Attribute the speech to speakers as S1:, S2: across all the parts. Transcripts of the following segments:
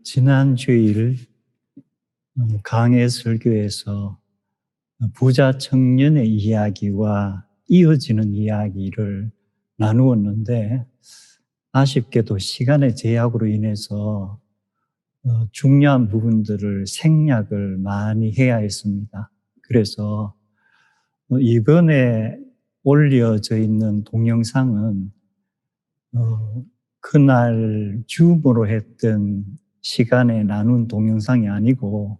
S1: 지난 주일 강해 설교에서 부자 청년의 이야기와 이어지는 이야기를 나누었는데 아쉽게도 시간의 제약으로 인해서 중요한 부분들을 생략을 많이 해야 했습니다. 그래서 이번에 올려져 있는 동영상은 그날 줌으로 했던 시간에 나눈 동영상이 아니고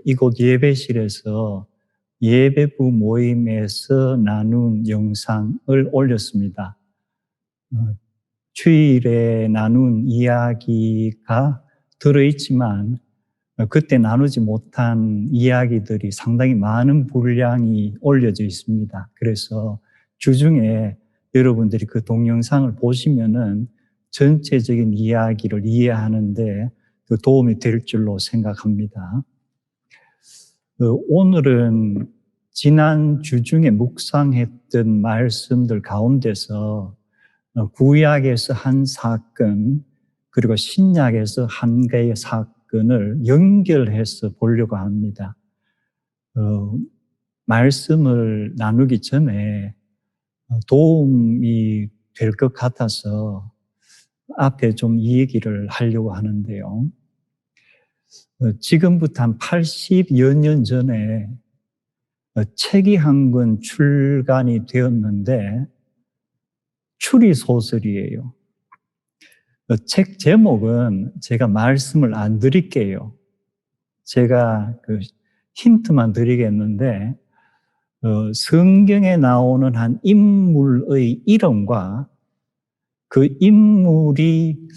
S1: 이곳 예배실에서 예배부 모임에서 나눈 영상을 올렸습니다. 주일에 나눈 이야기가 들어있지만 그때 나누지 못한 이야기들이 상당히 많은 분량이 올려져 있습니다. 그래서 주중에 여러분들이 그 동영상을 보시면은 전체적인 이야기를 이해하는데 도움이 될 줄로 생각합니다. 오늘은 지난 주중에 묵상했던 말씀들 가운데서 구약에서 한 사건 그리고 신약에서 한 개의 사건을 연결해서 보려고 합니다. 말씀을 나누기 전에 도움이 될 것 같아서 앞에 좀 이 얘기를 하려고 하는데요. 지금부터 한 80여 년 전에 책이 한 권 출간이 되었는데 추리소설이에요. 책 제목은 제가 말씀을 안 드릴게요. 제가 힌트만 드리겠는데 성경에 나오는 한 인물의 이름과 그 인물이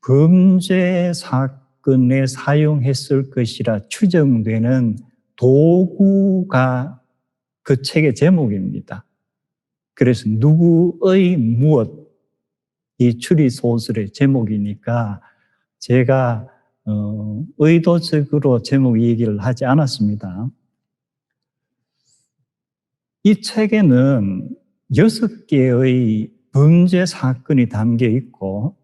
S1: 범죄 사건에 사용했을 것이라 추정되는 도구가 그 책의 제목입니다. 그래서 누구의 무엇, 이 추리소설의 제목이니까 제가 의도적으로 제목 얘기를 하지 않았습니다. 이 책에는 6개의 범죄 사건이 담겨 있고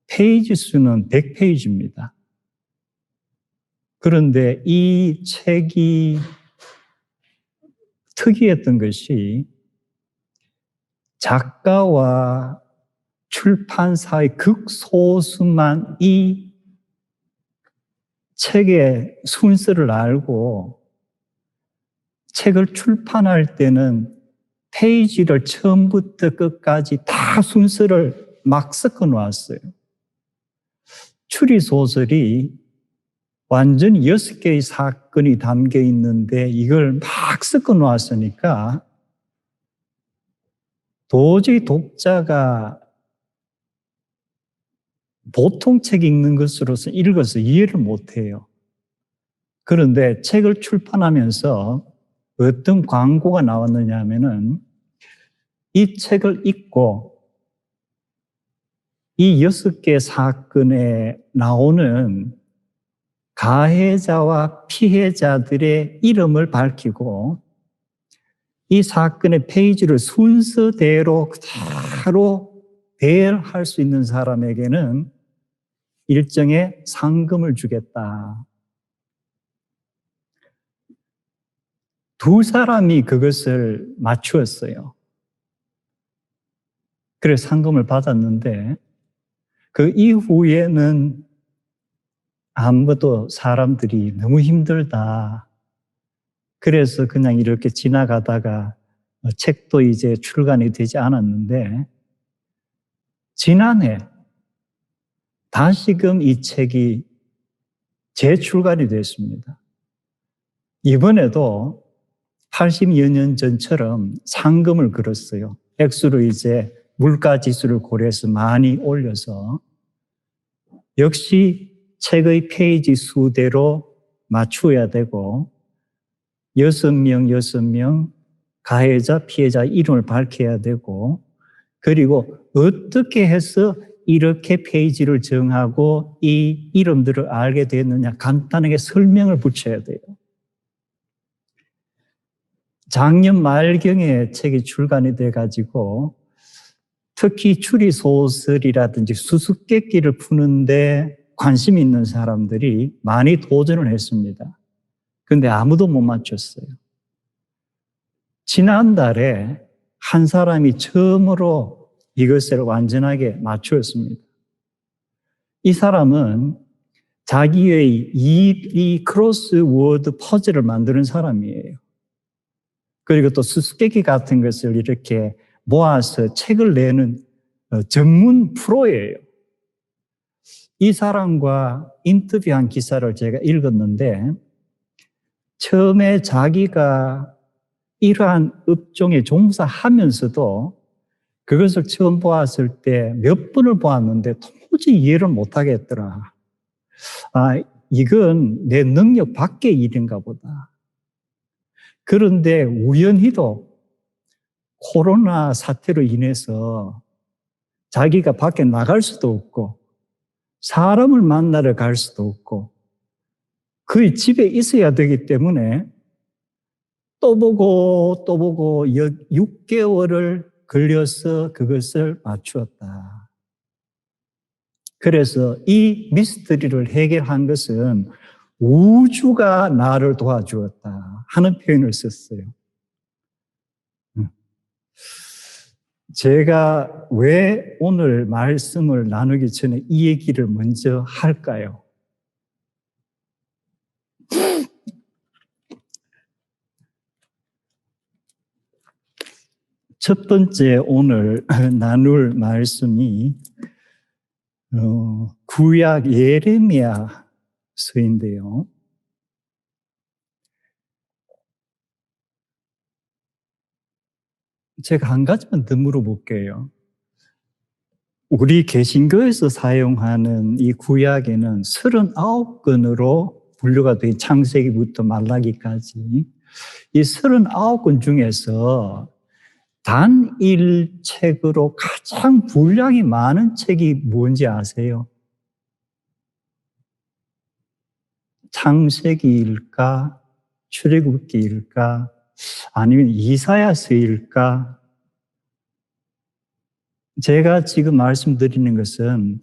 S1: 페이지 수는 100페이지입니다. 그런데 이 책이 특이했던 것이 작가와 출판사의 극소수만 이 책의 순서를 알고 책을 출판할 때는 페이지를 처음부터 끝까지 다 순서를 막 섞어 놓았어요. 추리소설이 완전히 6개의 사건이 담겨 있는데 이걸 막 섞어 놓았으니까 도저히 독자가 보통 책 읽는 것으로서 읽어서 이해를 못해요. 그런데 책을 출판하면서 어떤 광고가 나왔느냐 하면은 이 책을 읽고 이 6개 사건에 나오는 가해자와 피해자들의 이름을 밝히고 이 사건의 페이지를 순서대로 그대로 대여할 수 있는 사람에게는 일정의 상금을 주겠다. 두 사람이 그것을 맞추었어요. 그래서 상금을 받았는데 그 이후에는 아무도 사람들이 너무 힘들다. 그래서 그냥 이렇게 지나가다가 책도 이제 출간이 되지 않았는데 지난해 다시금 이 책이 재출간이 됐습니다. 이번에도 80여 년 전처럼 상금을 걸었어요. 액수를 이제 물가지수를 고려해서 많이 올려서 역시 책의 페이지 수대로 맞추어야 되고 6명 가해자, 피해자 이름을 밝혀야 되고 그리고 어떻게 해서 이렇게 페이지를 정하고 이 이름들을 알게 됐느냐 간단하게 설명을 붙여야 돼요. 작년 말경에 책이 출간이 돼가지고 특히 추리소설이라든지 수수께끼를 푸는데 관심 있는 사람들이 많이 도전을 했습니다. 근데 아무도 못 맞췄어요. 지난달에 한 사람이 처음으로 이것을 완전하게 맞추었습니다. 이 사람은 자기의 이 크로스워드 퍼즐을 만드는 사람이에요. 그리고 또 수수께끼 같은 것을 이렇게 모아서 책을 내는 전문 프로예요. 이 사람과 인터뷰한 기사를 제가 읽었는데 처음에 자기가 이러한 업종에 종사하면서도 그것을 처음 보았을 때 몇 번을 보았는데 도저히 이해를 못하겠더라. 아, 이건 내 능력 밖의 일인가 보다. 그런데 우연히도 코로나 사태로 인해서 자기가 밖에 나갈 수도 없고 사람을 만나러 갈 수도 없고 거의 집에 있어야 되기 때문에 또 보고 또 보고 6개월을 걸려서 그것을 맞추었다. 그래서 이 미스터리를 해결한 것은 우주가 나를 도와주었다 하는 표현을 썼어요. 제가 왜 오늘 말씀을 나누기 전에 이 얘기를 먼저 할까요? 첫 번째 오늘 나눌 말씀이 구약 예레미야서인데요. 제가 한 가지만 더 물어볼게요. 우리 개신교에서 사용하는 이 구약에는 39권으로 분류가 된 창세기부터 말라기까지 이 39권 중에서 단일 책으로 가장 분량이 많은 책이 뭔지 아세요? 창세기일까? 출애굽기일까? 아니면 이사야서일까? 제가 지금 말씀드리는 것은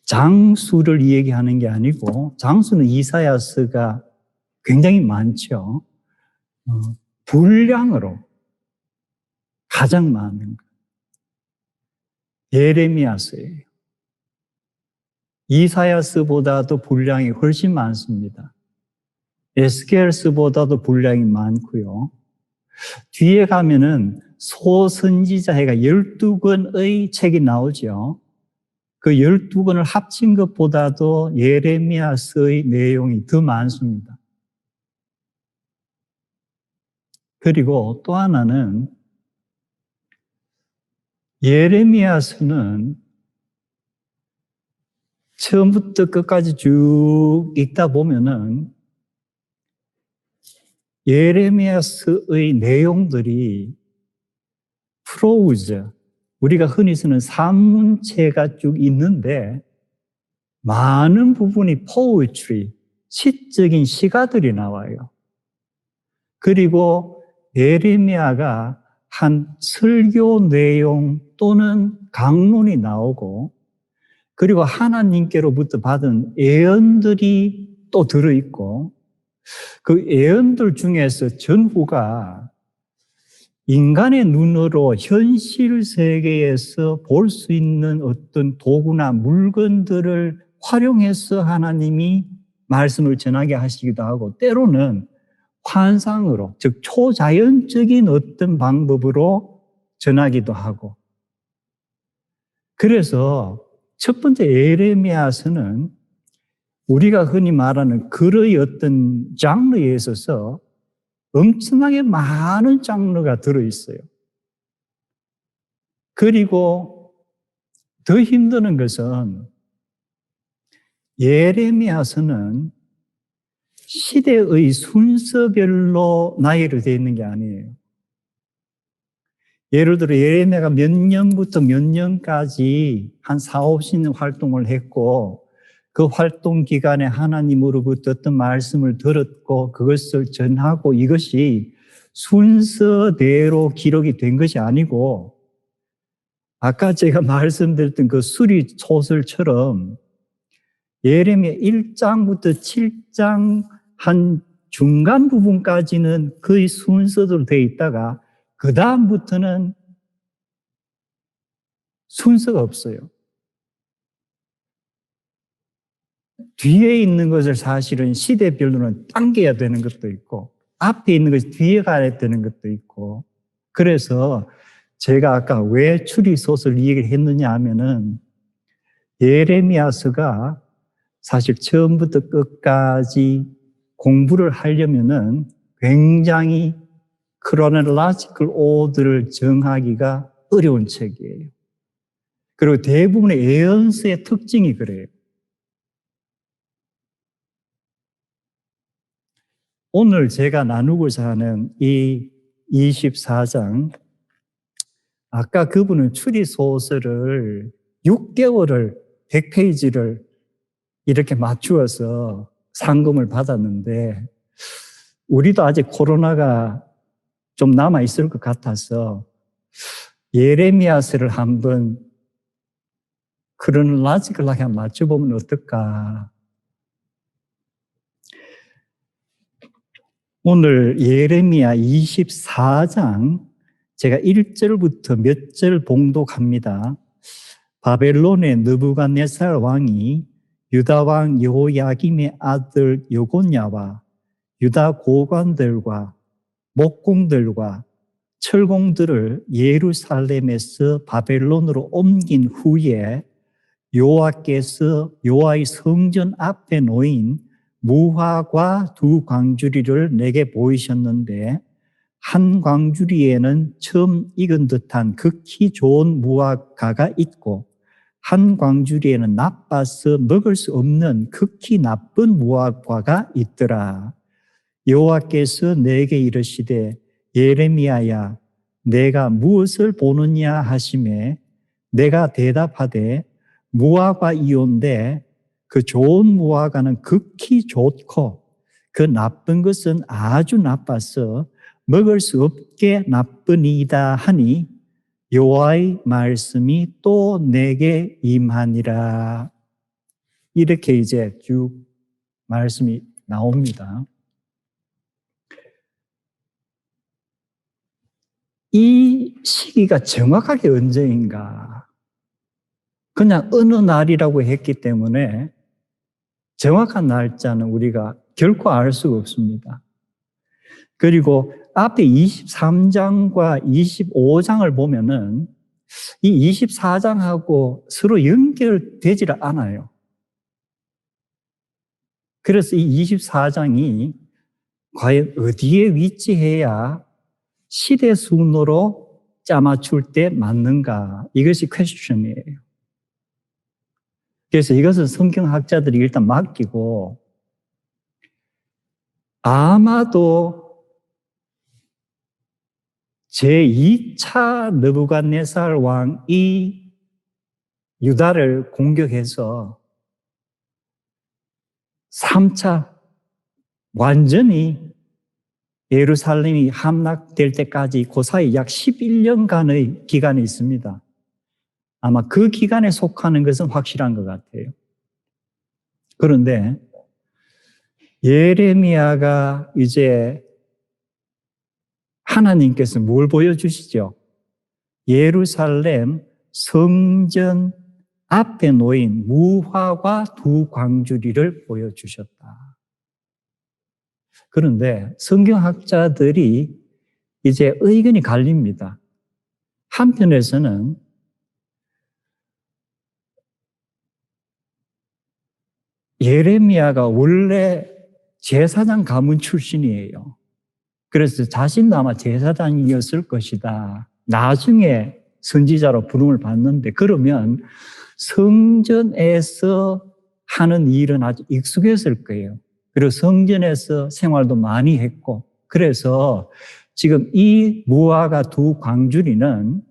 S1: 장수를 이야기하는 게 아니고 장수는 이사야서가 굉장히 많죠. 분량으로 가장 많은 것. 예레미야서예요. 이사야서보다도 분량이 훨씬 많습니다. 에스겔서보다도 분량이 많고요. 뒤에 가면은 소선지자해가 12권의 책이 나오죠. 그 12권을 합친 것보다도 예레미야서의 내용이 더 많습니다. 그리고 또 하나는 예레미야서는 처음부터 끝까지 쭉 읽다 보면은 예레미야서의 내용들이 프로우즈, 우리가 흔히 쓰는 산문체가 쭉 있는데 많은 부분이 포에트리, 시적인 시가들이 나와요. 그리고 예레미야가 한 설교 내용 또는 강론이 나오고 그리고 하나님께로부터 받은 예언들이 또 들어있고 그 예언들 중에서 전후가 인간의 눈으로 현실 세계에서 볼 수 있는 어떤 도구나 물건들을 활용해서 하나님이 말씀을 전하게 하시기도 하고 때로는 환상으로, 즉 초자연적인 어떤 방법으로 전하기도 하고 그래서 첫 번째 예레미야서는 우리가 흔히 말하는 글의 어떤 장르에 있어서 엄청나게 많은 장르가 들어있어요. 그리고 더 힘드는 것은 예레미야서는 시대의 순서별로 나열이 되어 있는 게 아니에요. 예를 들어 예레미야가 몇 년부터 몇 년까지 한 4, 50년 활동을 했고 그 활동 기간에 하나님으로부터 어떤 말씀을 들었고 그것을 전하고 이것이 순서대로 기록이 된 것이 아니고 아까 제가 말씀드렸던 그 수리소설처럼 예레미야 1장부터 7장 한 중간 부분까지는 거의 순서대로 되어 있다가 그 다음부터는 순서가 없어요. 뒤에 있는 것을 사실은 시대별로는 당겨야 되는 것도 있고 앞에 있는 것이 뒤에 가야 되는 것도 있고, 그래서 제가 아까 왜 추리소설 이 얘기를 했느냐 하면은 예레미야서가 사실 처음부터 끝까지 공부를 하려면은 굉장히 chronological order를 정하기가 어려운 책이에요. 그리고 대부분의 예언서의 특징이 그래요. 오늘 제가 나누고자 하는 이 24장, 아까 그분은 추리소설을 6개월을 100페이지를 이렇게 맞추어서 상금을 받았는데 우리도 아직 코로나가 좀 남아있을 것 같아서 예레미야서를 한번 크로놀로지컬하게 맞춰보면 어떨까. 오늘 예레미야 24장 제가 1절부터 몇 절 봉독합니다. 바벨론의 느부갓네살 왕이 유다 왕 여호야김의 아들 여곤야와 유다 고관들과 목공들과 철공들을 예루살렘에서 바벨론으로 옮긴 후에 여호와께서 여호와의 성전 앞에 놓인 무화과 두 광주리를 내게 보이셨는데 한 광주리에는 처음 익은 듯한 극히 좋은 무화과가 있고 한 광주리에는 나빠서 먹을 수 없는 극히 나쁜 무화과가 있더라. 여호와께서 내게 이르시되 예레미야야 내가 무엇을 보느냐 하시매 내가 대답하되 무화과이온데 그 좋은 무화과는 극히 좋고 그 나쁜 것은 아주 나빠서 먹을 수 없게 나쁘니이다 하니 여호와의 말씀이 또 내게 임하니라. 이렇게 이제 쭉 말씀이 나옵니다. 이 시기가 정확하게 언제인가? 그냥 어느 날이라고 했기 때문에 정확한 날짜는 우리가 결코 알 수가 없습니다. 그리고 앞에 23장과 25장을 보면은 이 24장하고 서로 연결되지를 않아요. 그래서 이 24장이 과연 어디에 위치해야 시대 순으로 짜맞출 때 맞는가? 이것이 퀘스천이에요. 그래서 이것은 성경학자들이 일단 맡기고 아마도 제2차 느부갓네살 왕이 유다를 공격해서 3차 완전히 예루살렘이 함락될 때까지 그 사이 약 11년간의 기간이 있습니다. 아마 그 기간에 속하는 것은 확실한 것 같아요. 그런데 예레미야가 이제 하나님께서 뭘 보여주시죠? 예루살렘 성전 앞에 놓인 무화과 두 광주리를 보여주셨다. 그런데 성경학자들이 이제 의견이 갈립니다. 한편에서는 예레미야가 원래 제사장 가문 출신이에요. 그래서 자신도 아마 제사장이었을 것이다. 나중에 선지자로 부름을 받는데 그러면 성전에서 하는 일은 아주 익숙했을 거예요. 그리고 성전에서 생활도 많이 했고 그래서 지금 이 무화과 두 광주리는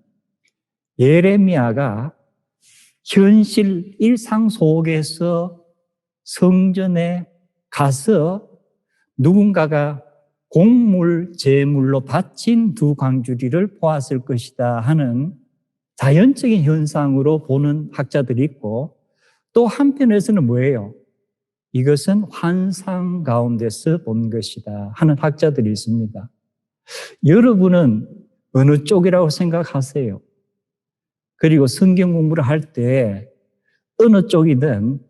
S1: 예레미야가 현실 일상 속에서 성전에 가서 누군가가 공물, 제물로 바친 두 광주리를 보았을 것이다 하는 자연적인 현상으로 보는 학자들이 있고 또 한편에서는 뭐예요? 이것은 환상 가운데서 본 것이다 하는 학자들이 있습니다. 여러분은 어느 쪽이라고 생각하세요? 그리고 성경 공부를 할 때 어느 쪽이든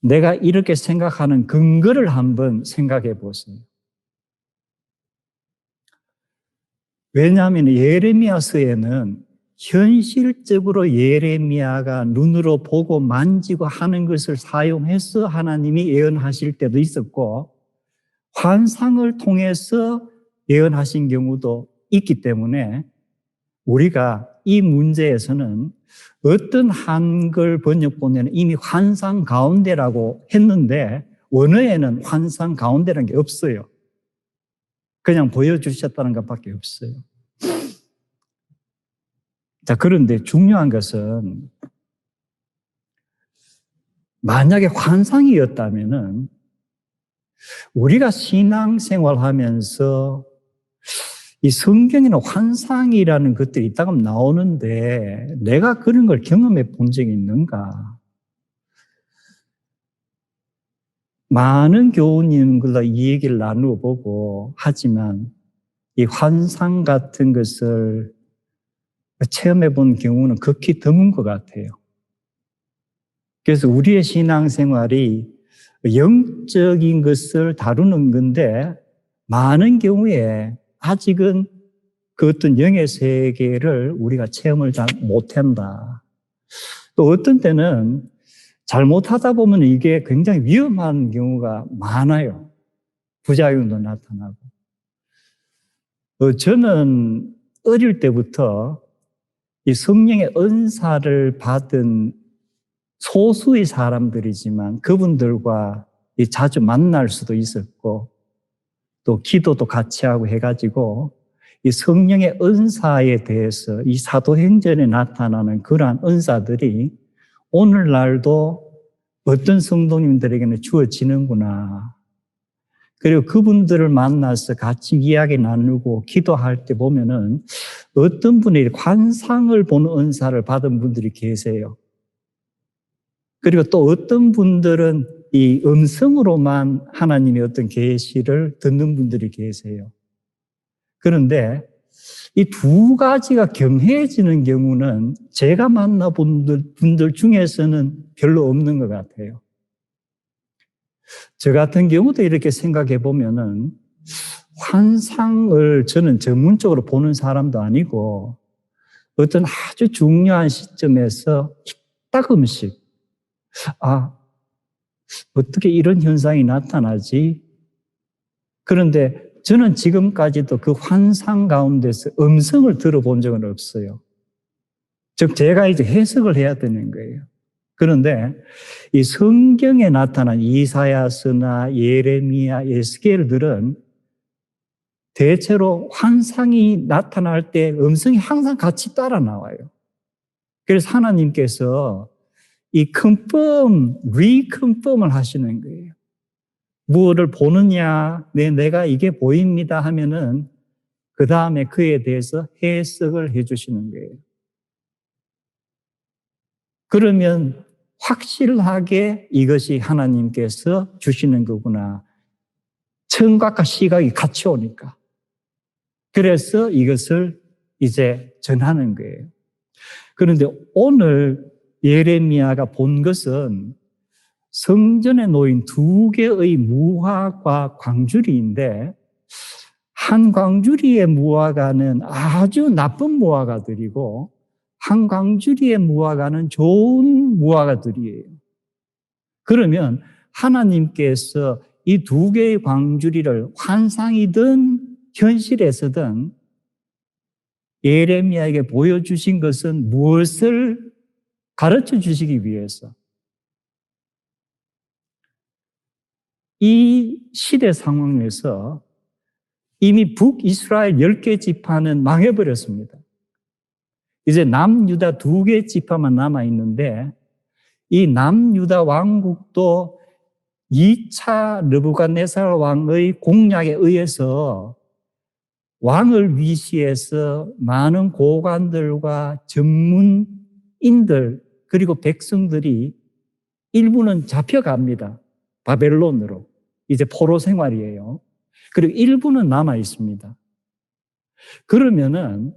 S1: 내가 이렇게 생각하는 근거를 한번 생각해 보세요. 왜냐하면 예레미야서에는 현실적으로 예레미야가 눈으로 보고 만지고 하는 것을 사용해서 하나님이 예언하실 때도 있었고 환상을 통해서 예언하신 경우도 있기 때문에 우리가 이 문제에서는 어떤 한글 번역본에는 이미 환상 가운데라고 했는데 원어에는 환상 가운데라는 게 없어요. 그냥 보여주셨다는 것밖에 없어요. 자, 그런데 중요한 것은 만약에 환상이었다면은 우리가 신앙생활 하면서 이 성경에는 환상이라는 것들이 있다고 나오는데 내가 그런 걸 경험해 본 적이 있는가? 많은 교우님들과 이 얘기를 나누어 보고 하지만 이 환상 같은 것을 체험해 본 경우는 극히 드문 것 같아요. 그래서 우리의 신앙생활이 영적인 것을 다루는 건데 많은 경우에 아직은 그 어떤 영의 세계를 우리가 체험을 잘 못한다. 또 어떤 때는 잘못하다 보면 이게 굉장히 위험한 경우가 많아요. 부작용도 나타나고. 저는 어릴 때부터 이 성령의 은사를 받은 소수의 사람들이지만 그분들과 자주 만날 수도 있었고 또 기도도 같이 하고 해가지고 이 성령의 은사에 대해서 이 사도행전에 나타나는 그러한 은사들이 오늘날도 어떤 성도님들에게는 주어지는구나. 그리고 그분들을 만나서 같이 이야기 나누고 기도할 때 보면은 어떤 분이 환상을 보는 은사를 받은 분들이 계세요. 그리고 또 어떤 분들은 이 음성으로만 하나님의 어떤 계시를 듣는 분들이 계세요. 그런데 이 두 가지가 겸해지는 경우는 제가 만나본 분들 중에서는 별로 없는 것 같아요. 저 같은 경우도 이렇게 생각해 보면은 환상을 저는 전문적으로 보는 사람도 아니고 어떤 아주 중요한 시점에서 따끔씩 어떻게 이런 현상이 나타나지? 그런데 저는 지금까지도 그 환상 가운데서 음성을 들어본 적은 없어요. 즉 제가 이제 해석을 해야 되는 거예요. 그런데 이 성경에 나타난 이사야서나 예레미야, 에스겔들은 대체로 환상이 나타날 때 음성이 항상 같이 따라 나와요. 그래서 하나님께서 이 리컨펌을 하시는 거예요. 무엇을 보느냐, 내가 이게 보입니다 하면은 그 다음에 그에 대해서 해석을 해주시는 거예요. 그러면 확실하게 이것이 하나님께서 주시는 거구나. 청각과 시각이 같이 오니까. 그래서 이것을 이제 전하는 거예요. 그런데 오늘 예레미야가 본 것은 성전에 놓인 두 개의 무화과 광주리인데 한 광주리의 무화과는 아주 나쁜 무화과들이고 한 광주리의 무화과는 좋은 무화과들이에요. 그러면 하나님께서 이 두 개의 광주리를 환상이든 현실에서든 예레미야에게 보여주신 것은 무엇을 가르쳐 주시기 위해서 이 시대 상황에서 이미 북이스라엘 10개 지파는 망해버렸습니다. 이제 남유다 2개 지파만 남아있는데 이 남유다 왕국도 2차 느부갓네살 왕의 공략에 의해서 왕을 위시해서 많은 고관들과 전문인들 그리고 백성들이 일부는 잡혀갑니다. 바벨론으로. 이제 포로 생활이에요. 그리고 일부는 남아 있습니다. 그러면은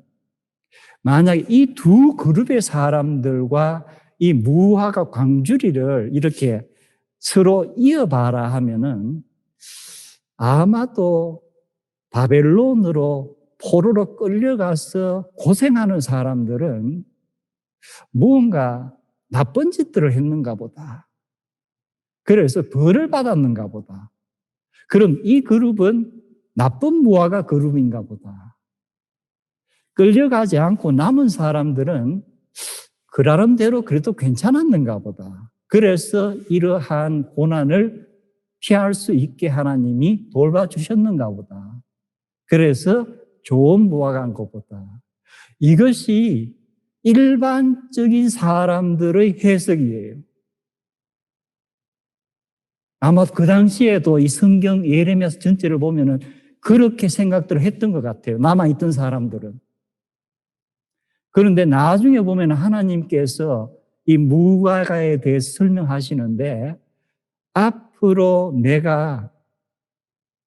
S1: 만약에 이 두 그룹의 사람들과 이 무화과 광주리를 이렇게 서로 이어봐라 하면은 아마도 바벨론으로 포로로 끌려가서 고생하는 사람들은 무언가 나쁜 짓들을 했는가 보다. 그래서 벌을 받았는가 보다. 그럼 이 그룹은 나쁜 무화과 그룹인가 보다. 끌려가지 않고 남은 사람들은 그 나름대로 그래도 괜찮았는가 보다. 그래서 이러한 고난을 피할 수 있게 하나님이 돌봐주셨는가 보다. 그래서 좋은 무화과인 것보다. 이것이 일반적인 사람들의 해석이에요. 아마 그 당시에도 이 성경 예레미야서 전체를 보면은 그렇게 생각들을 했던 것 같아요. 남아있던 사람들은. 그런데 나중에 보면 하나님께서 이 무화과에 대해서 설명하시는데 앞으로 내가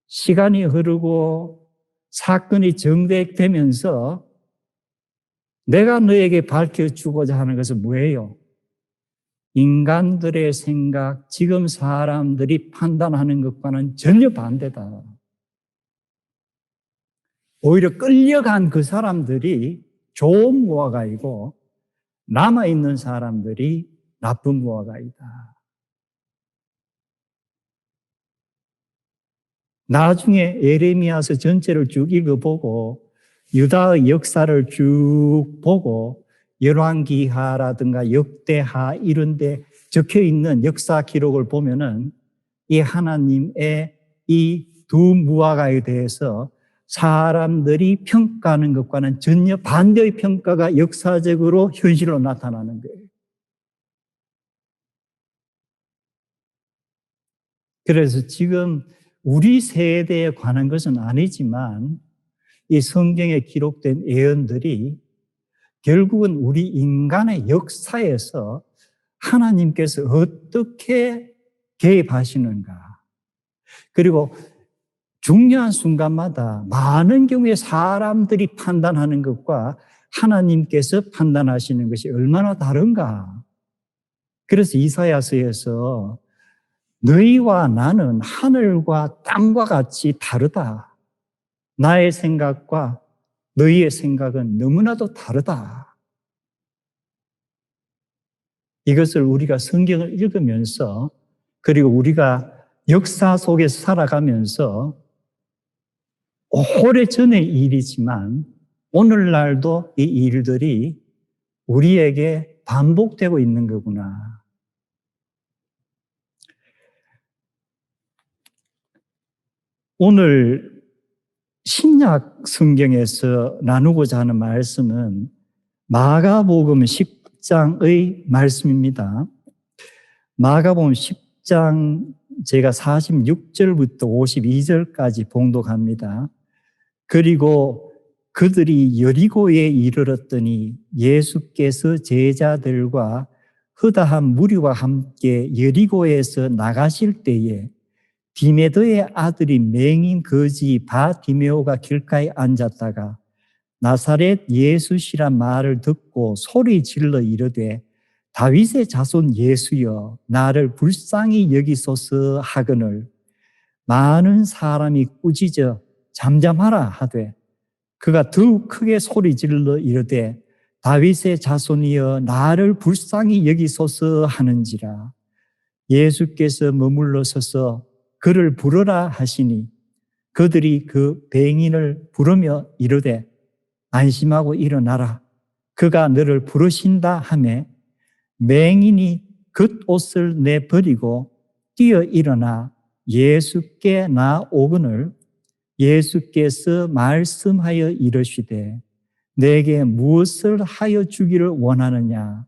S1: 시간이 흐르고 사건이 정대되면서 내가 너에게 밝혀주고자 하는 것은 뭐예요? 인간들의 생각, 지금 사람들이 판단하는 것과는 전혀 반대다. 오히려 끌려간 그 사람들이 좋은 무화과이고 남아있는 사람들이 나쁜 무화과이다. 나중에 예레미야서 전체를 쭉 읽어보고 유다의 역사를 쭉 보고 열왕기하라든가 역대하 이런 데 적혀있는 역사 기록을 보면은 이 하나님의 이 두 무화과에 대해서 사람들이 평가하는 것과는 전혀 반대의 평가가 역사적으로 현실로 나타나는 거예요. 그래서 지금 우리 세대에 관한 것은 아니지만 이 성경에 기록된 예언들이 결국은 우리 인간의 역사에서 하나님께서 어떻게 개입하시는가. 그리고 중요한 순간마다 많은 경우에 사람들이 판단하는 것과 하나님께서 판단하시는 것이 얼마나 다른가. 그래서 이사야서에서 너희와 나는 하늘과 땅과 같이 다르다. 나의 생각과 너희의 생각은 너무나도 다르다. 이것을 우리가 성경을 읽으면서 그리고 우리가 역사 속에서 살아가면서 오래전의 일이지만 오늘날도 이 일들이 우리에게 반복되고 있는 거구나. 오늘 신약 성경에서 나누고자 하는 말씀은 마가복음 10장의 말씀입니다. 마가복음 10장 제가 46절부터 52절까지 봉독합니다. 그리고 그들이 여리고에 이르렀더니 예수께서 제자들과 허다한 무리와 함께 여리고에서 나가실 때에 디메드의 아들이 맹인 거지 바디메오가 길가에 앉았다가 나사렛 예수시란 말을 듣고 소리 질러 이르되 다윗의 자손 예수여 나를 불쌍히 여기소서 하거늘 많은 사람이 꾸짖어 잠잠하라 하되 그가 더욱 크게 소리 질러 이르되 다윗의 자손이여 나를 불쌍히 여기소서 하는지라. 예수께서 머물러 서서 그를 부르라 하시니 그들이 그 뱅인을 부르며 이르되 안심하고 일어나라 그가 너를 부르신다 하매 맹인이 겉옷을 내버리고 뛰어 일어나 예수께 나오거늘 예수께서 말씀하여 이르시되 내게 무엇을 하여 주기를 원하느냐.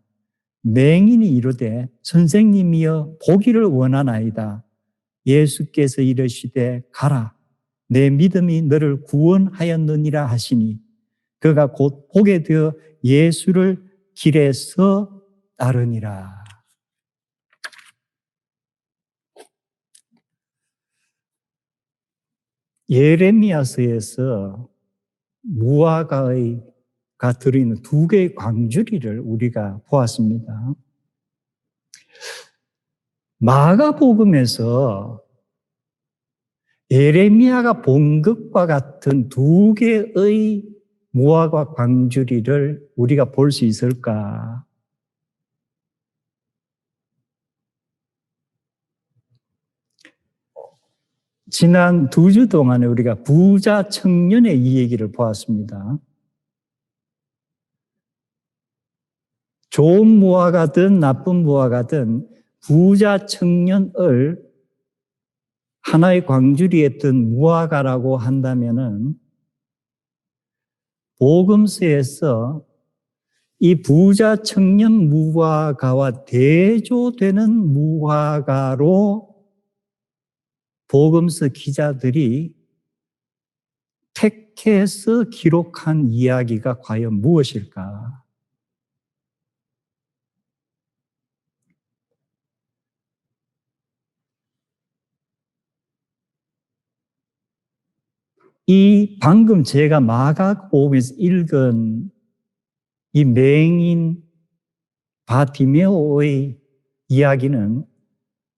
S1: 맹인이 이르되 선생님이여 보기를 원하나이다. 예수께서 이르시되 가라 내 믿음이 너를 구원하였느니라 하시니 그가 곧 보게 되어 예수를 길에서 따르니라. 예레미야서에서 무화과가 들어있는 두 개의 광주리를 우리가 보았습니다. 마가복음에서 예레미야가 본 것과 같은 두 개의 무화과 광주리를 우리가 볼 수 있을까? 지난 2주 동안에 우리가 부자 청년의 이 얘기를 보았습니다. 좋은 무화과든 나쁜 무화과든 부자 청년을 하나의 광주리에 든 무화과라고 한다면은 복음서에서 이 부자 청년 무화과와 대조되는 무화과로 복음서 기자들이 택해서 기록한 이야기가 과연 무엇일까? 이 방금 제가 마가복음에서 읽은 이 맹인 바티메오의 이야기는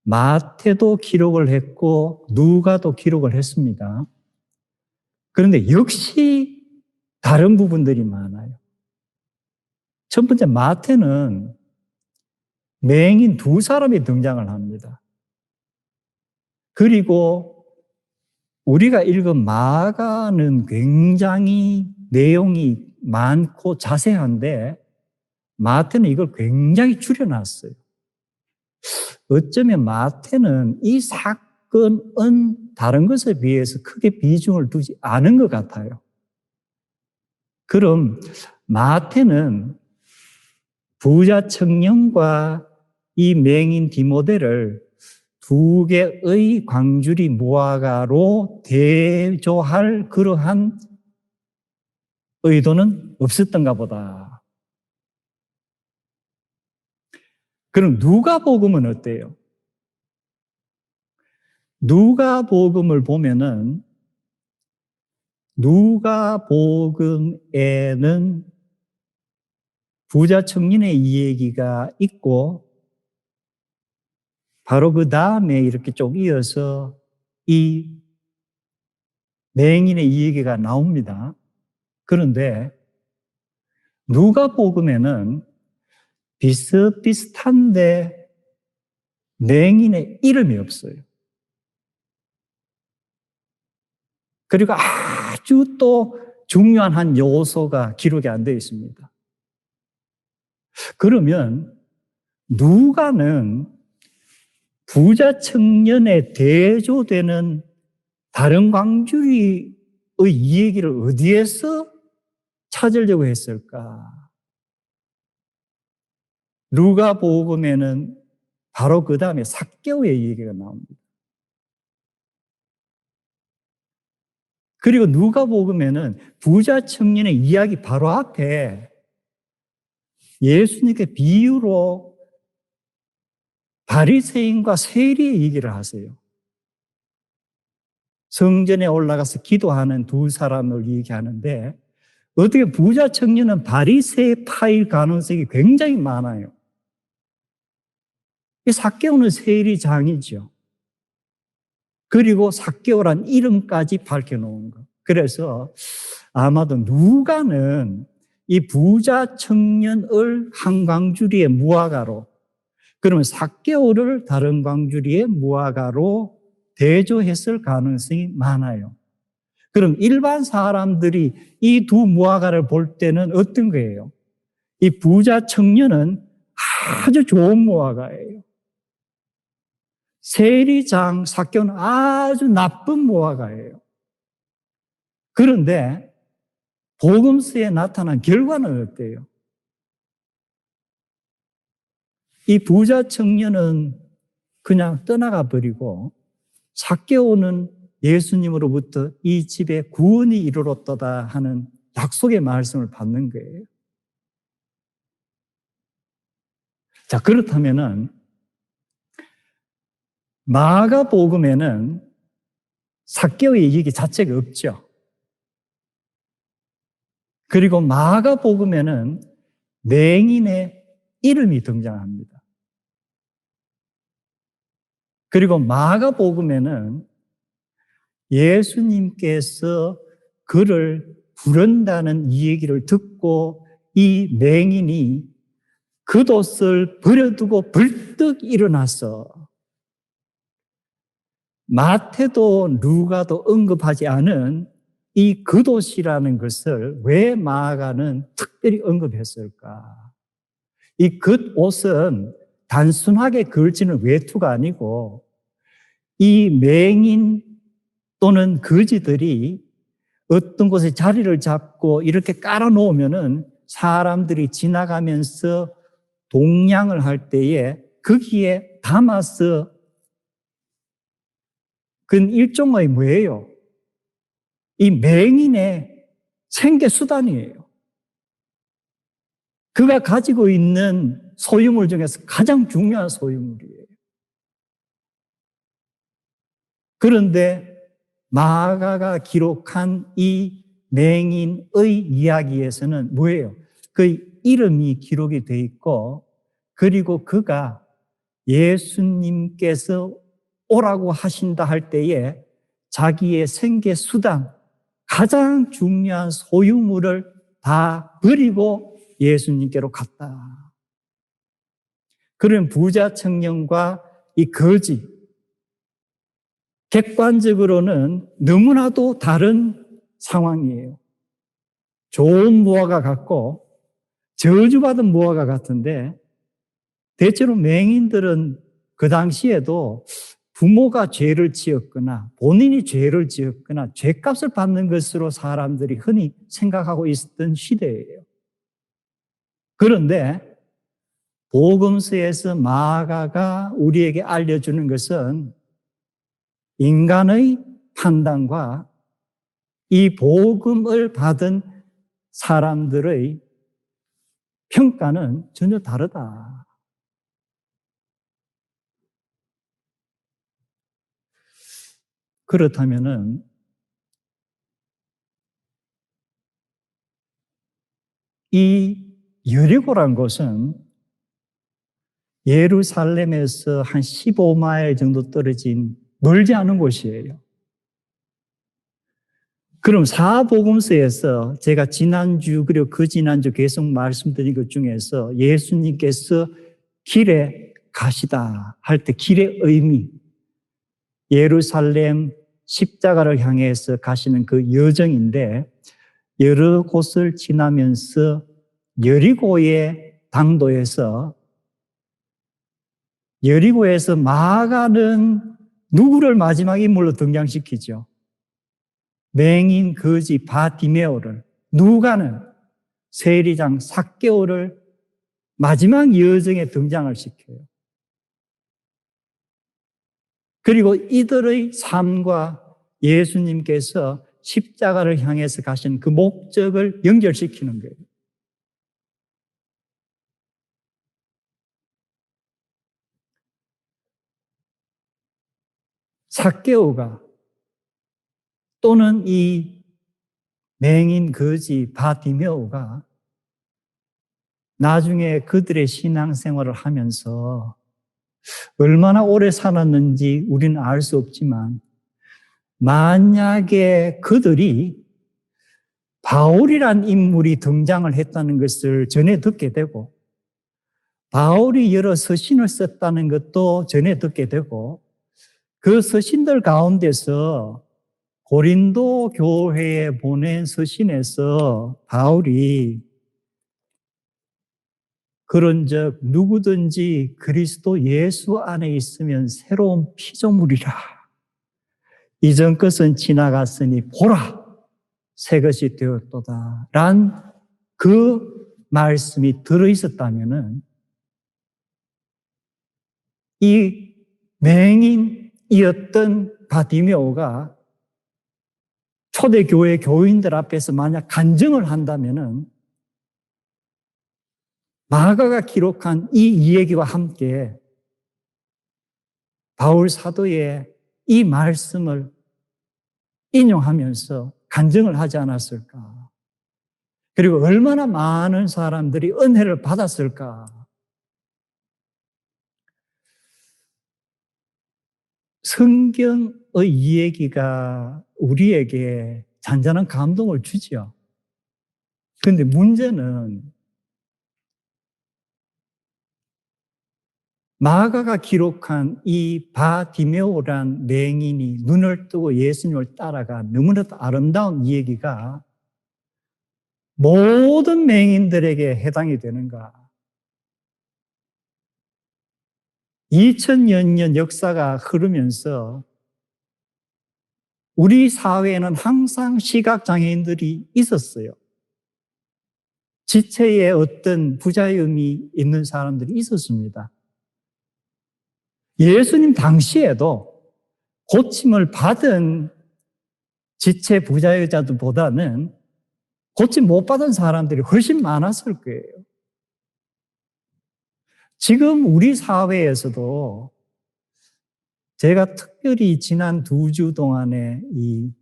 S1: 마태도 기록을 했고 누가도 기록을 했습니다. 그런데 역시 다른 부분들이 많아요. 첫 번째 마태는 맹인 두 사람이 등장을 합니다. 그리고 우리가 읽은 마가는 굉장히 내용이 많고 자세한데 마태는 이걸 굉장히 줄여놨어요. 어쩌면 마태는 이 사건은 다른 것에 비해서 크게 비중을 두지 않은 것 같아요. 그럼 마태는 부자 청년과 이 맹인 디모데를 두 개의 광주리 무화과로 대조할 그러한 의도는 없었던가 보다. 그럼 누가복음은 어때요? 누가복음을 보면은 누가복음에는 부자 청년의 이 얘기가 있고 바로 그 다음에 이렇게 쭉 이어서 이 맹인의 이 얘기가 나옵니다. 그런데 누가복음에는 비슷비슷한데 맹인의 이름이 없어요. 그리고 아주 또 중요한 한 요소가 기록이 안 되어 있습니다. 그러면 누가는 부자 청년에 대조되는 다른 광주리의 이 얘기를 어디에서 찾으려고 했을까? 누가복음에는 바로 그 다음에 삭개오의 얘기가 나옵니다. 그리고 누가복음에는 부자 청년의 이야기 바로 앞에 예수님께 비유로 바리새인과 세리의 얘기를 하세요. 성전에 올라가서 기도하는 두 사람을 얘기하는데 어떻게 부자 청년은 바리새파일 가능성이 굉장히 많아요. 이 삭개오는 세리장이죠. 그리고 삭개오란 이름까지 밝혀놓은 것. 그래서 아마도 누가는 이 부자 청년을 한 광주리의 무화과로, 그러면 삭개오를 다른 광주리의 무화과로 대조했을 가능성이 많아요. 그럼 일반 사람들이 이 두 무화과를 볼 때는 어떤 거예요? 이 부자 청년은 아주 좋은 무화과예요. 세리장 삭개오는 아주 나쁜 무화과예요. 그런데 복음서에 나타난 결과는 어때요? 이 부자 청년은 그냥 떠나가 버리고 삭개오는 예수님으로부터 이 집에 구원이 이르렀도다 하는 약속의 말씀을 받는 거예요. 자, 그렇다면은 마가복음에는 삭개오의 얘기 자체가 없죠. 그리고 마가복음에는 맹인의 이름이 등장합니다. 그리고 마가복음에는 예수님께서 그를 부른다는 이 얘기를 듣고 이 맹인이 겉옷을 버려두고 벌떡 일어나서, 마태도 누가도 언급하지 않은 이 겉옷이라는 것을 왜 마가는 특별히 언급했을까? 이 겉옷은 단순하게 걸치는 외투가 아니고 이 맹인 또는 거지들이 어떤 곳에 자리를 잡고 이렇게 깔아놓으면은 사람들이 지나가면서 동냥을 할 때에 거기에 담아서, 그건 일종의 뭐예요? 이 맹인의 생계 수단이에요. 그가 가지고 있는 소유물 중에서 가장 중요한 소유물이에요. 그런데 마가가 기록한 이 맹인의 이야기에서는 뭐예요? 그 이름이 기록이 돼 있고, 그리고 그가 예수님께서 오라고 하신다 할 때에 자기의 생계 수단, 가장 중요한 소유물을 다 버리고 예수님께로 갔다. 그런 부자 청년과 이 거지, 객관적으로는 너무나도 다른 상황이에요. 좋은 무화과 같고 저주받은 무화과 같은데, 대체로 맹인들은 그 당시에도 부모가 죄를 지었거나 본인이 죄를 지었거나 죄값을 받는 것으로 사람들이 흔히 생각하고 있었던 시대예요. 그런데 복음서에서 마가가 우리에게 알려주는 것은 인간의 판단과 이 복음을 받은 사람들의 평가는 전혀 다르다. 그렇다면은 이 여리고란 곳은 예루살렘에서 한 15마일 정도 떨어진 멀지 않은 곳이에요. 그럼 사복음서에서 제가 지난주 그리고 그 지난주 계속 말씀드린 것 중에서 예수님께서 길에 가시다 할 때 길의 의미, 예루살렘 십자가를 향해서 가시는 그 여정인데, 여러 곳을 지나면서 여리고의 당도에서 마가는 누구를 마지막 인물로 등장시키죠? 맹인 거지 바디메오를, 누가는 세리장 삭개오를 마지막 여정에 등장을 시켜요. 그리고 이들의 삶과 예수님께서 십자가를 향해서 가신 그 목적을 연결시키는 거예요. 삭개오가 또는 이 맹인 거지 바디메오가 나중에 그들의 신앙생활을 하면서 얼마나 오래 살았는지 우리는 알 수 없지만, 만약에 그들이 바울이란 인물이 등장을 했다는 것을 전해 듣게 되고, 바울이 여러 서신을 썼다는 것도 전해 듣게 되고, 그 서신들 가운데서 고린도 교회에 보낸 서신에서 바울이 그런즉 누구든지 그리스도 예수 안에 있으면 새로운 피조물이라. 이전 것은 지나갔으니 보라, 새 것이 되었도다. 란 그 말씀이 들어있었다면은 이 맹인이었던 바디메오가 초대교회 교인들 앞에서 만약 간증을 한다면은 마가가 기록한 이 이야기와 함께 바울 사도의 이 말씀을 인용하면서 간증을 하지 않았을까? 그리고 얼마나 많은 사람들이 은혜를 받았을까? 성경의 이야기가 우리에게 잔잔한 감동을 주지요. 그런데 문제는 마가가 기록한 이 바디메오란 맹인이 눈을 뜨고 예수님을 따라가 너무나도 아름다운 이야기가 모든 맹인들에게 해당이 되는가? 2000여 년 역사가 흐르면서 우리 사회에는 항상 시각장애인들이 있었어요. 지체에 어떤 부자연이 있는 사람들이 있었습니다. 예수님 당시에도 고침을 받은 지체 부자여자들보다는 고침 못 받은 사람들이 훨씬 많았을 거예요. 지금 우리 사회에서도 제가 특별히 지난 2주 동안에 이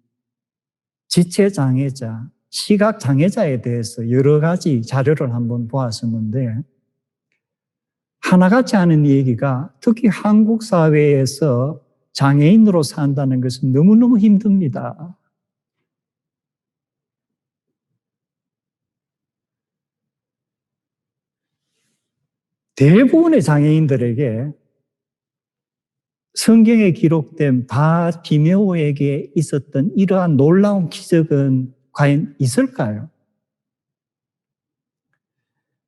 S1: 지체장애자, 시각장애자에 대해서 여러 가지 자료를 한번 보았었는데 하나같이 하는 얘기가 특히 한국 사회에서 장애인으로 산다는 것은 너무너무 힘듭니다. 대부분의 장애인들에게 성경에 기록된 바디메오에게 있었던 이러한 놀라운 기적은 과연 있을까요?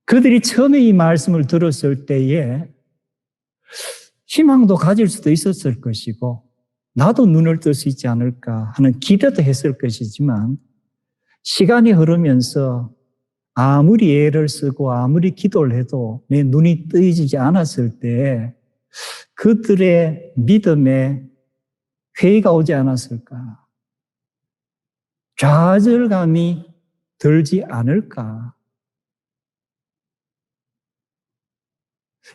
S1: 그들이 처음에 이 말씀을 들었을 때에 희망도 가질 수도 있었을 것이고 나도 눈을 뜰 수 있지 않을까 하는 기대도 했을 것이지만 시간이 흐르면서 아무리 애를 쓰고 아무리 기도를 해도 내 눈이 뜨이지 않았을 때 그들의 믿음에 회의가 오지 않았을까? 좌절감이 들지 않을까?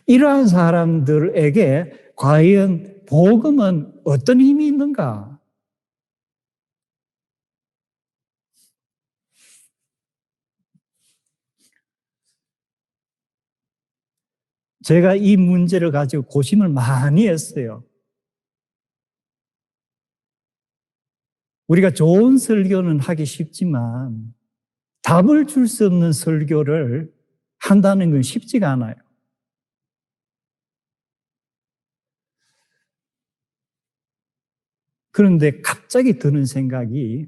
S1: 이러한 사람들에게 과연 복음은 어떤 힘이 있는가? 제가 이 문제를 가지고 고심을 많이 했어요. 우리가 좋은 설교는 하기 쉽지만 답을 줄 수 없는 설교를 한다는 건 쉽지가 않아요. 그런데 갑자기 드는 생각이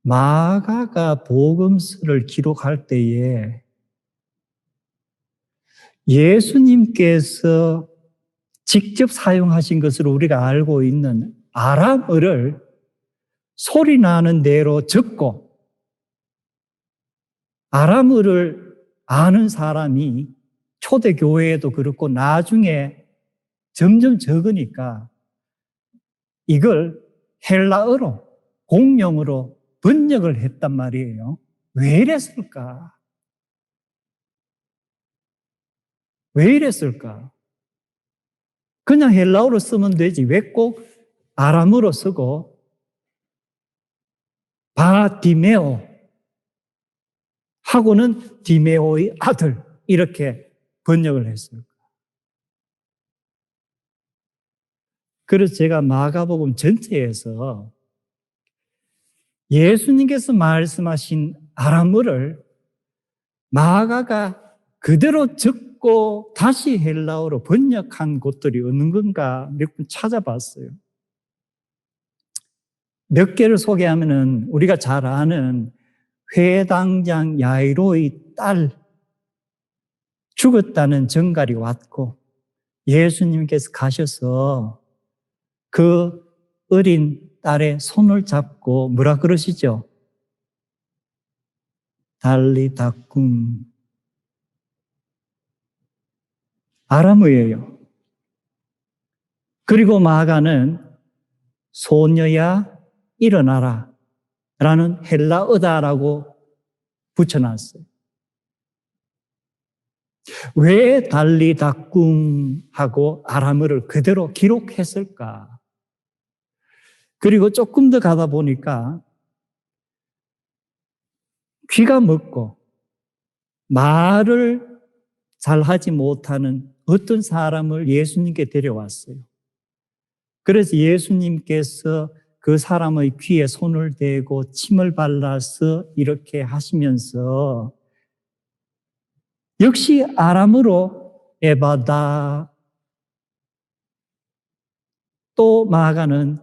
S1: 마가가 복음서를 기록할 때에 예수님께서 직접 사용하신 것으로 우리가 알고 있는 아람어를 소리 나는 대로 적고 아람어를 아는 사람이 초대교회에도 그렇고 나중에 점점 적으니까 이걸 헬라어로 공용으로 번역을 했단 말이에요. 왜 이랬을까? 왜 이랬을까? 그냥 헬라어로 쓰면 되지 왜 꼭 아람어로 쓰고 바디메오 하고는 디메오의 아들 이렇게 번역을 했습니다. 그래서 제가 마가복음 전체에서 예수님께서 말씀하신 아람어를 마가가 그대로 적고 다시 헬라어로 번역한 곳들이 어느 건가 몇 번 찾아봤어요. 몇 개를 소개하면은 우리가 잘 아는 회당장 야이로의 딸 죽었다는 전갈이 왔고 예수님께서 가셔서 그 어린 딸의 손을 잡고 뭐라 그러시죠? 달리다쿰. 아람어예요. 그리고 마가는 소녀야 일어나라 라는 헬라어다라고 붙여놨어요. 왜 달리다쿰 하고 아람어를 그대로 기록했을까? 그리고 조금 더 가다 보니까 귀가 먹고 말을 잘 하지 못하는 어떤 사람을 예수님께 데려왔어요. 그래서 예수님께서 그 사람의 귀에 손을 대고 침을 발라서 이렇게 하시면서 역시 아람어로 에바다, 또 마가는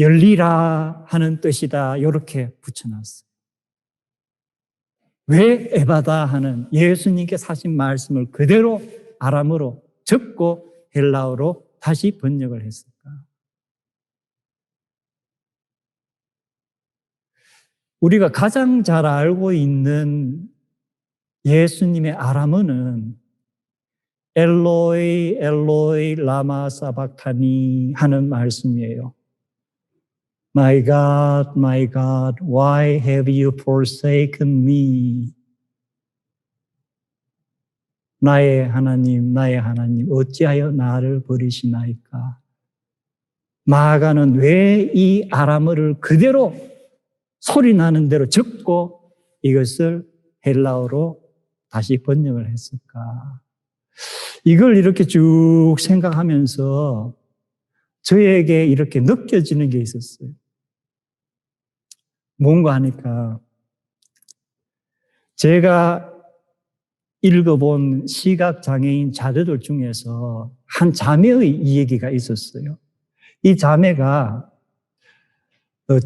S1: 열리라 하는 뜻이다, 이렇게 붙여놨어요. 왜 에바다 하는 예수님께서 하신 말씀을 그대로 아람어로 적고 헬라어로 다시 번역을 했을까? 우리가 가장 잘 알고 있는 예수님의 아람어는 엘로이 엘로이 라마 사박타니 하는 말씀이에요. My God, why have you forsaken me? 나의 하나님, 어찌하여 나를 버리시나이까? 마가는 왜 이 아람어를 그대로 소리 나는 대로 적고 이것을 헬라어로 다시 번역을 했을까? 이걸 이렇게 쭉 생각하면서 저에게 이렇게 느껴지는 게 있었어요. 뭔가 하니까 제가 읽어본 시각장애인 자료들 중에서 한 자매의 이야기가 있었어요. 이 자매가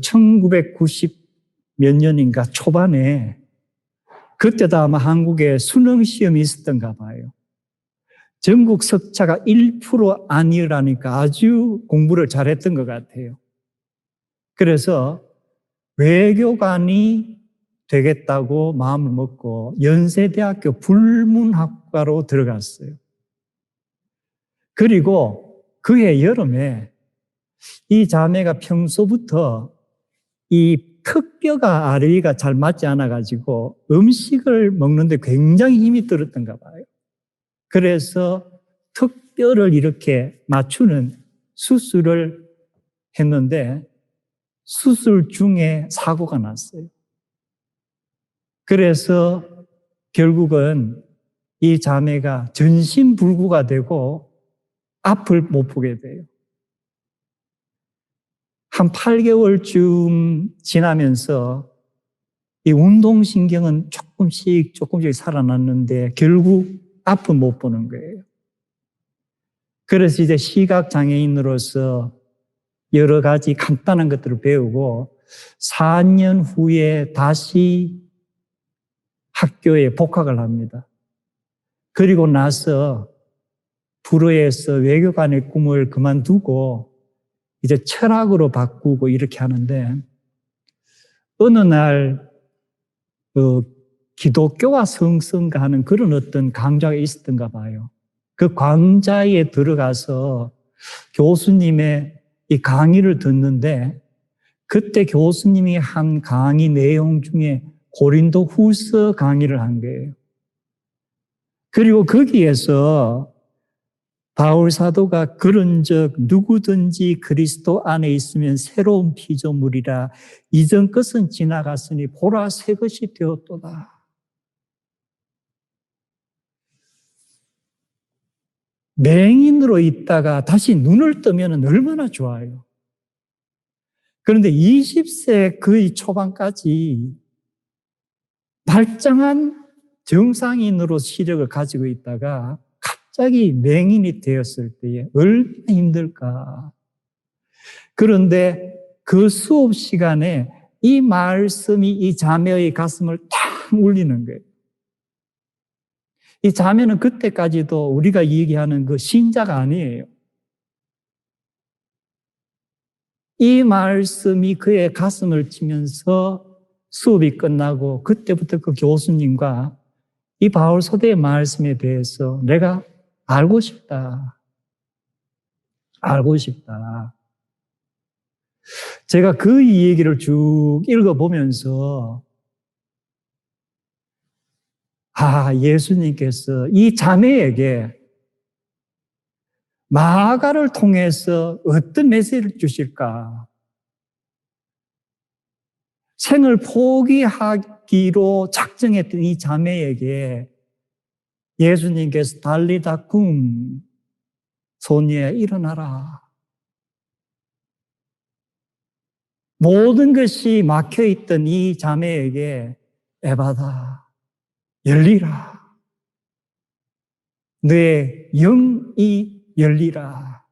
S1: 1990 몇 년인가 초반에, 그때도 아마 한국에 수능시험이 있었던가 봐요. 전국 석차가 1% 아니라니까 아주 공부를 잘했던 것 같아요. 그래서 외교관이 되겠다고 마음을 먹고 연세대학교 불문학과로 들어갔어요. 그리고 그해 여름에 이 자매가 평소부터 이 턱뼈가 아래위가 잘 맞지 않아가지고 음식을 먹는데 굉장히 힘이 들었던가 봐요. 그래서 턱뼈를 이렇게 맞추는 수술을 했는데 수술 중에 사고가 났어요. 그래서 결국은 이 자매가 전신불구가 되고 앞을 못 보게 돼요. 한 8개월쯤 지나면서 이 운동신경은 조금씩 살아났는데 결국 앞은 못 보는 거예요. 그래서 이제 시각장애인으로서 여러 가지 간단한 것들을 배우고 4년 후에 다시 학교에 복학을 합니다. 그리고 나서 불어에서 외교관의 꿈을 그만두고 이제 철학으로 바꾸고 이렇게 하는데, 어느 날 기독교와 성성가 하는 그런 어떤 강좌가 있었던가 봐요. 그 강좌에 들어가서 교수님의 이 강의를 듣는데, 그때 교수님이 한 강의 내용 중에 고린도 후서 강의를 한 거예요. 그리고 거기에서 바울 사도가 그런즉 누구든지 그리스도 안에 있으면 새로운 피조물이라, 이전 것은 지나갔으니 보라 새 것이 되었도다. 맹인으로 있다가 다시 눈을 뜨면 얼마나 좋아요. 그런데 20세 거의 초반까지 말짱한 정상인으로 시력을 가지고 있다가 갑자기 맹인이 되었을 때에 얼마나 힘들까. 그런데 그 수업 시간에 이 말씀이 이 자매의 가슴을 탁 울리는 거예요. 이 자매는 그때까지도 우리가 얘기하는 그 신자가 아니에요. 이 말씀이 그의 가슴을 치면서 수업이 끝나고 그때부터 그 교수님과 이 바울 사도의 말씀에 대해서 내가 알고 싶다. 제가 그 얘기를 쭉 읽어보면서 예수님께서 이 자매에게 마가를 통해서 어떤 메시지를 주실까? 생을 포기하기로 작정했던 이 자매에게 예수님께서 달리다 쿰, 소녀야 일어나라. 모든 것이 막혀있던 이 자매에게 에바다, 열리라. 내 영이 열리라.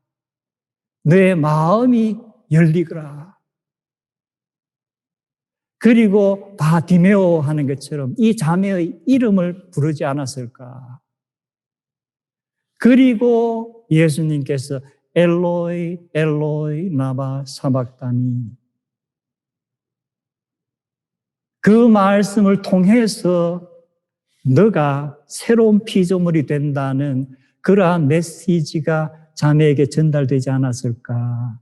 S1: 내 마음이 열리거라. 그리고 바디메오 하는 것처럼 이 자매의 이름을 부르지 않았을까? 그리고 예수님께서 엘로이 엘로이 라마 사박다니, 그 말씀을 통해서 너가 새로운 피조물이 된다는 그러한 메시지가 자매에게 전달되지 않았을까?